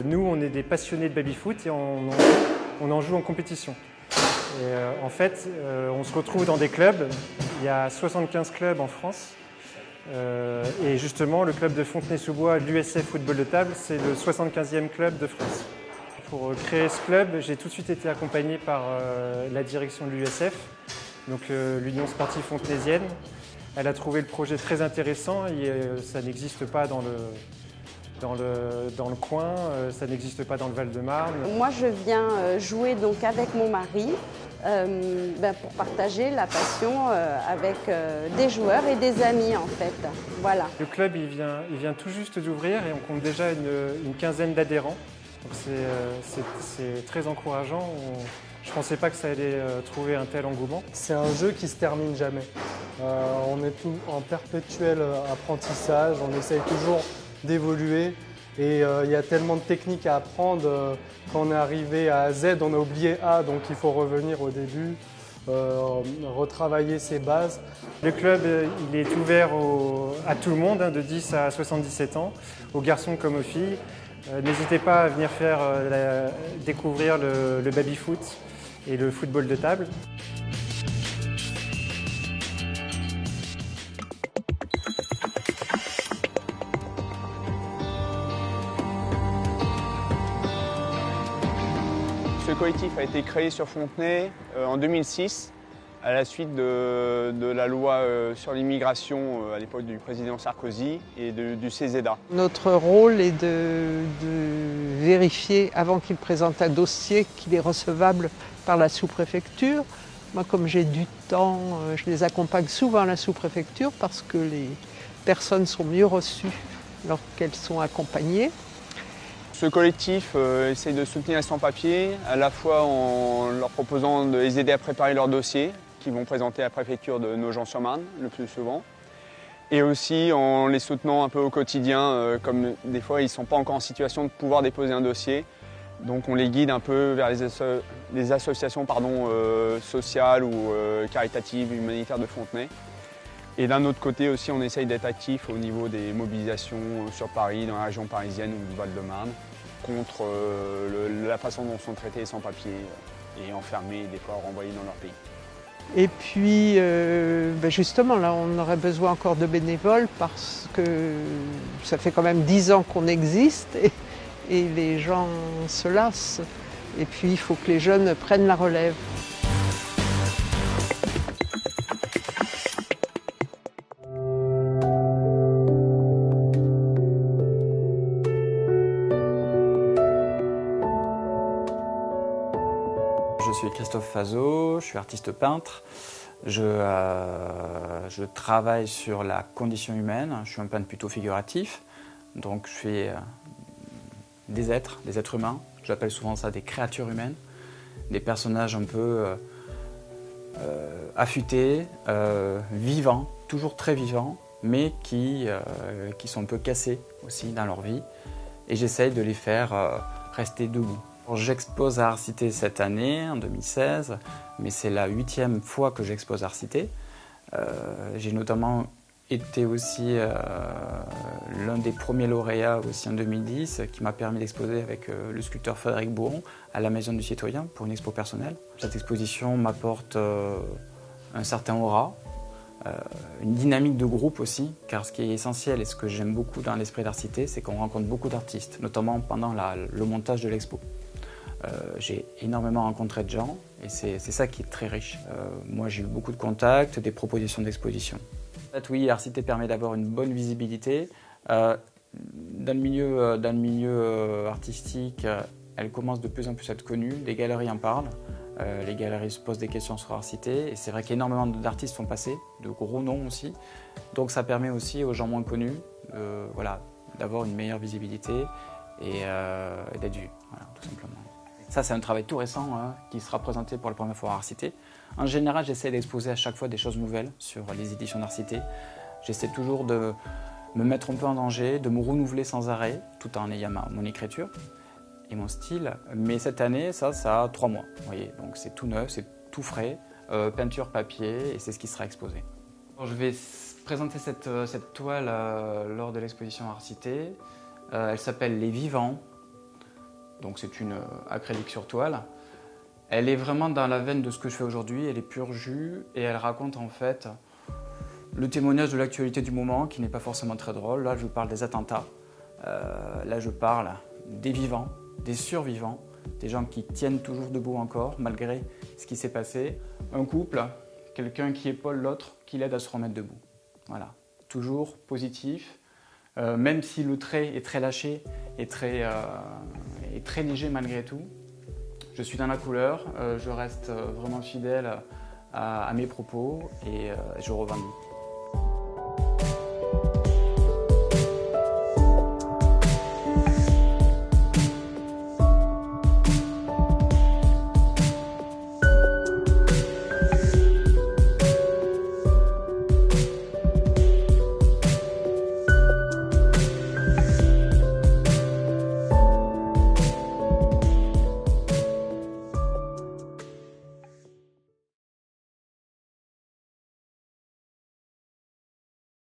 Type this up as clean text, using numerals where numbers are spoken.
Nous, on est des passionnés de baby-foot et on en joue en compétition. Et en fait, on se retrouve dans des clubs. Il y a 75 clubs en France. Et justement, le club de Fontenay-sous-Bois, l'USF Football de Table, c'est le 75e club de France. Pour créer ce club, j'ai tout de suite été accompagné par la direction de l'USF, donc l'Union sportive fontenaisienne. Elle a trouvé le projet très intéressant et ça n'existe pas dans le coin, ça n'existe pas dans le Val-de-Marne. Moi, je viens jouer donc avec mon mari pour partager la passion avec des joueurs et des amis en fait. Voilà. Le club il vient tout juste d'ouvrir et on compte déjà une quinzaine d'adhérents. Donc c'est très encourageant. Je ne pensais pas que ça allait trouver un tel engouement. C'est un jeu qui ne se termine jamais. On est tout en perpétuel apprentissage, on essaye toujours d'évoluer et il y a tellement de techniques à apprendre. Quand on est arrivé à Z, on a oublié A, donc il faut revenir au début, retravailler ses bases. Le club il est ouvert à tout le monde, de 10 à 77 ans, aux garçons comme aux filles. N'hésitez pas à venir découvrir le baby-foot et le football de table. Ce collectif a été créé sur Fontenay en 2006 à la suite de la loi sur l'immigration à l'époque du président Sarkozy et du CESEDA. Notre rôle est de vérifier avant qu'il présente un dossier qu'il est recevable par la sous-préfecture. Moi, comme j'ai du temps, je les accompagne souvent à la sous-préfecture parce que les personnes sont mieux reçues lorsqu'elles sont accompagnées. Ce collectif essaye de soutenir les sans-papiers, à la fois en leur proposant de les aider à préparer leur dossier, qu'ils vont présenter à la préfecture de Nogent-sur-Marne le plus souvent, et aussi en les soutenant un peu au quotidien, comme des fois ils ne sont pas encore en situation de pouvoir déposer un dossier. Donc on les guide un peu vers les associations sociales ou caritatives, humanitaires de Fontenay. Et d'un autre côté aussi, on essaye d'être actif au niveau des mobilisations sur Paris, dans la région parisienne ou du Val-de-Marne, contre la façon dont sont traités les sans-papiers et enfermés et des fois renvoyés dans leur pays. Et puis, justement, là, on aurait besoin encore de bénévoles parce que ça fait quand même 10 ans qu'on existe et les gens se lassent. Et puis, il faut que les jeunes prennent la relève. Je suis Christophe Fazot, je suis artiste peintre. Je travaille sur la condition humaine, je suis un peintre plutôt figuratif. Donc je fais des êtres humains, j'appelle souvent ça des créatures humaines, des personnages un peu affûtés, vivants, toujours très vivants, mais qui sont un peu cassés aussi dans leur vie. Et j'essaye de les faire rester debout. J'expose à Arcité cette année, en 2016, mais c'est la 8e fois que j'expose à Arcité. J'ai notamment été aussi l'un des premiers lauréats aussi en 2010, qui m'a permis d'exposer avec le sculpteur Frédéric Bourron à la Maison du Citoyen pour une expo personnelle. Cette exposition m'apporte un certain aura, une dynamique de groupe aussi, car ce qui est essentiel et ce que j'aime beaucoup dans l'esprit d'Arcité, c'est qu'on rencontre beaucoup d'artistes, notamment pendant le montage de l'expo. J'ai énormément rencontré de gens et c'est ça qui est très riche. Moi j'ai eu beaucoup de contacts, des propositions d'exposition. En fait, oui, Arcité permet d'avoir une bonne visibilité. Dans le milieu artistique, elle commence de plus en plus à être connue, les galeries en parlent. Les galeries se posent des questions sur Arcité et c'est vrai qu'énormément d'artistes sont passés, de gros noms aussi. Donc ça permet aussi aux gens moins connus d'avoir une meilleure visibilité et d'être vus, voilà, tout simplement. Ça, c'est un travail tout récent qui sera présenté pour la première fois à Arcité. En général, j'essaie d'exposer à chaque fois des choses nouvelles sur les éditions d'Arcité. J'essaie toujours de me mettre un peu en danger, de me renouveler sans arrêt, tout en ayant mon écriture et mon style. Mais cette année, ça a 3 mois. Vous voyez, donc c'est tout neuf, c'est tout frais, peinture, papier, et c'est ce qui sera exposé. Alors, je vais présenter cette toile lors de l'exposition Arcité. Elle s'appelle Les Vivants. donc c'est une acrylique sur toile. Elle est vraiment dans la veine de ce que je fais aujourd'hui, elle est pur jus et elle raconte en fait le témoignage de l'actualité du moment qui n'est pas forcément très drôle. Là je parle des attentats, là je parle des vivants, des survivants, des gens qui tiennent toujours debout encore malgré ce qui s'est passé. Un couple, quelqu'un qui épaule l'autre, qui l'aide à se remettre debout. Voilà, toujours positif, même si le trait est très lâché et très léger malgré tout. Je suis dans la couleur, je reste vraiment fidèle à mes propos et je revendique.